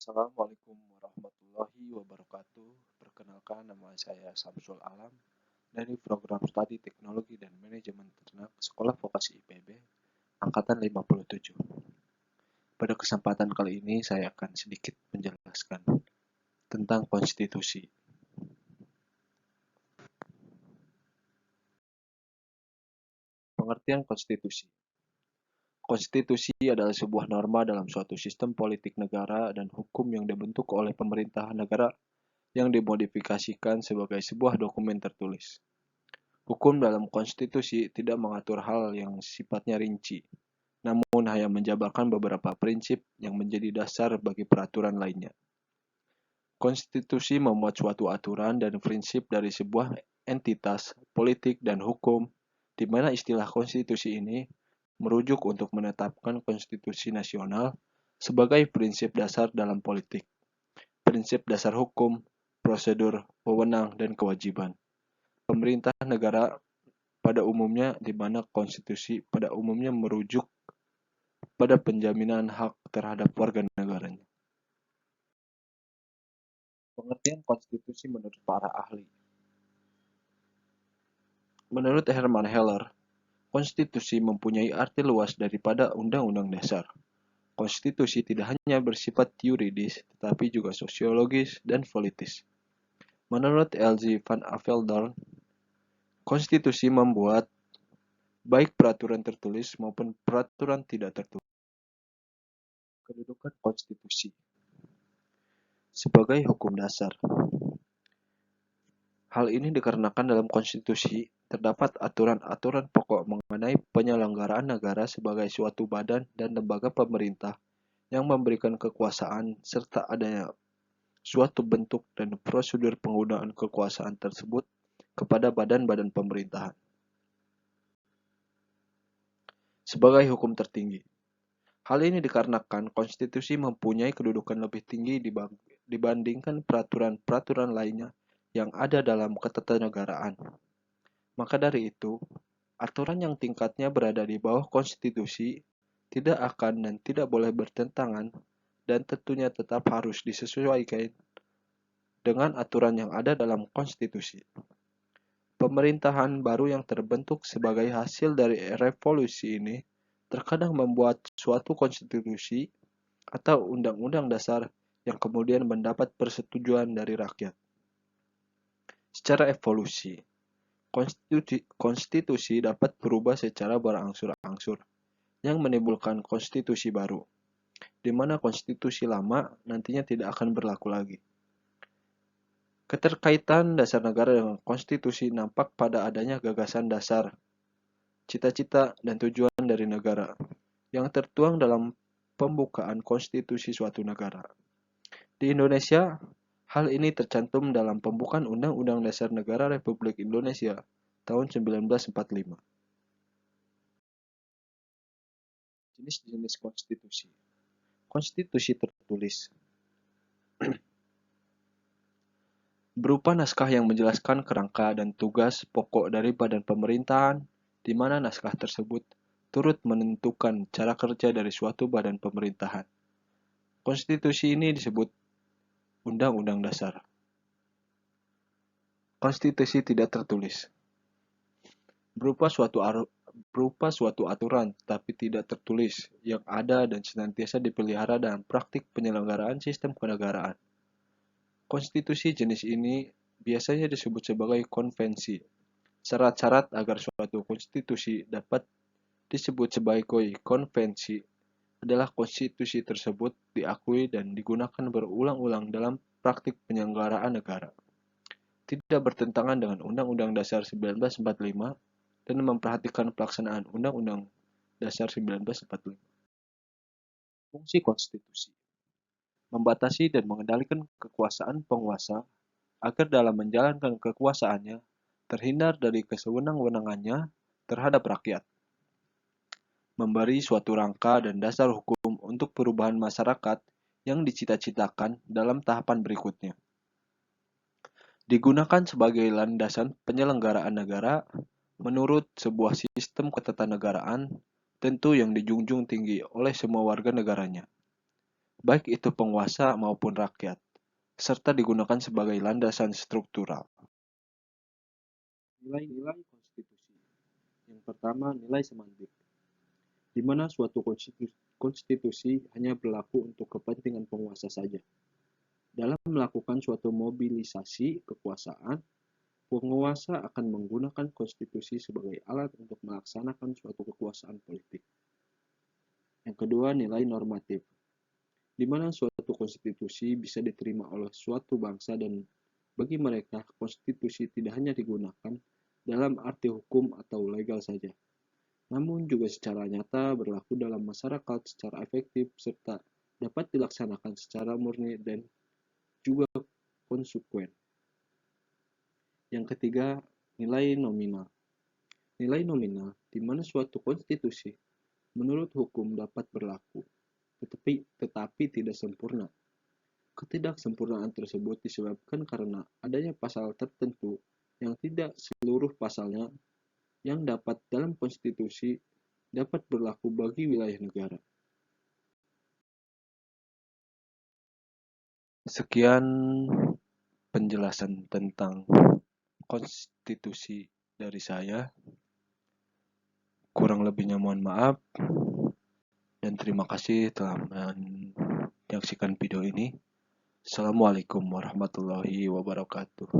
Assalamualaikum warahmatullahi wabarakatuh. Perkenalkan, nama saya Samsul Alam dari program Studi Teknologi dan Manajemen Ternak Sekolah Vokasi IPB Angkatan 57. Pada kesempatan kali ini saya akan sedikit menjelaskan tentang konstitusi. Pengertian konstitusi. Konstitusi adalah sebuah norma dalam suatu sistem politik negara dan hukum yang dibentuk oleh pemerintah negara yang dimodifikasikan sebagai sebuah dokumen tertulis. Hukum dalam konstitusi tidak mengatur hal yang sifatnya rinci, namun hanya menjabarkan beberapa prinsip yang menjadi dasar bagi peraturan lainnya. Konstitusi memuat suatu aturan dan prinsip dari sebuah entitas politik dan hukum, di mana istilah konstitusi ini merujuk untuk menetapkan konstitusi nasional sebagai prinsip dasar dalam politik, prinsip dasar hukum, prosedur, wewenang, dan kewajiban. Pemerintah negara pada umumnya, di mana konstitusi pada umumnya merujuk pada penjaminan hak terhadap warga negaranya. Pengertian konstitusi menurut para ahli. Menurut Herman Heller, konstitusi mempunyai arti luas daripada undang-undang dasar. Konstitusi tidak hanya bersifat yuridis, tetapi juga sosiologis dan politis. Menurut L.J. van Aveldorn, konstitusi membuat baik peraturan tertulis maupun peraturan tidak tertulis. Kedudukan konstitusi sebagai hukum dasar. Hal ini dikarenakan dalam konstitusi terdapat aturan-aturan pokok mengenai penyelenggaraan negara sebagai suatu badan dan lembaga pemerintah yang memberikan kekuasaan serta adanya suatu bentuk dan prosedur penggunaan kekuasaan tersebut kepada badan-badan pemerintahan. Sebagai hukum tertinggi. Hal ini dikarenakan konstitusi mempunyai kedudukan lebih tinggi dibandingkan peraturan-peraturan lainnya yang ada dalam ketatanegaraan. Maka dari itu, aturan yang tingkatnya berada di bawah konstitusi tidak akan dan tidak boleh bertentangan dan tentunya tetap harus disesuaikan dengan aturan yang ada dalam konstitusi. Pemerintahan baru yang terbentuk sebagai hasil dari revolusi ini terkadang membuat suatu konstitusi atau undang-undang dasar yang kemudian mendapat persetujuan dari rakyat. Secara evolusi, konstitusi dapat berubah secara berangsur-angsur, yang menimbulkan konstitusi baru, di mana konstitusi lama nantinya tidak akan berlaku lagi. Keterkaitan dasar negara dengan konstitusi nampak pada adanya gagasan dasar, cita-cita, dan tujuan dari negara, yang tertuang dalam pembukaan konstitusi suatu negara. Di Indonesia, hal ini tercantum dalam pembukaan Undang-Undang Dasar Negara Republik Indonesia tahun 1945. Jenis-jenis konstitusi. Konstitusi tertulis berupa naskah yang menjelaskan kerangka dan tugas pokok dari badan pemerintahan, di mana naskah tersebut turut menentukan cara kerja dari suatu badan pemerintahan. Konstitusi ini disebut Undang-Undang Dasar. Konstitusi tidak tertulis berupa suatu aturan tapi tidak tertulis yang ada dan senantiasa dipelihara dalam praktik penyelenggaraan sistem kenegaraan. Konstitusi jenis ini biasanya disebut sebagai konvensi. Syarat-syarat agar suatu konstitusi dapat disebut sebagai konvensi adalah konstitusi tersebut diakui dan digunakan berulang-ulang dalam praktik penyelenggaraan negara, tidak bertentangan dengan Undang-Undang Dasar 1945 dan memperhatikan pelaksanaan Undang-Undang Dasar 1945. Fungsi konstitusi membatasi dan mengendalikan kekuasaan penguasa agar dalam menjalankan kekuasaannya terhindar dari kesewenang-wenangannya terhadap rakyat. Memberi suatu rangka dan dasar hukum untuk perubahan masyarakat yang dicita-citakan dalam tahapan berikutnya. Digunakan sebagai landasan penyelenggaraan negara menurut sebuah sistem ketatanegaraan tentu yang dijunjung tinggi oleh semua warga negaranya. baik itu penguasa maupun rakyat, serta digunakan sebagai landasan struktural. Nilai-nilai konstitusi. Yang pertama, nilai semantik, di mana suatu konstitusi hanya berlaku untuk kepentingan penguasa saja. Dalam melakukan suatu mobilisasi kekuasaan, penguasa akan menggunakan konstitusi sebagai alat untuk melaksanakan suatu kekuasaan politik. Yang kedua, nilai normatif, di mana suatu konstitusi bisa diterima oleh suatu bangsa dan bagi mereka, konstitusi tidak hanya digunakan dalam arti hukum atau legal saja, namun juga secara nyata berlaku dalam masyarakat secara efektif serta dapat dilaksanakan secara murni dan juga konsekuen. Yang ketiga, nilai nominal. Nilai nominal di mana suatu konstitusi menurut hukum dapat berlaku, tetapi tidak sempurna. Ketidaksempurnaan tersebut disebabkan karena adanya pasal tertentu yang tidak seluruh pasalnya yang dapat dalam konstitusi dapat berlaku bagi wilayah negara. Sekian penjelasan tentang konstitusi dari saya. Kurang lebihnya mohon maaf dan terima kasih telah menyaksikan video ini. Assalamualaikum warahmatullahi wabarakatuh.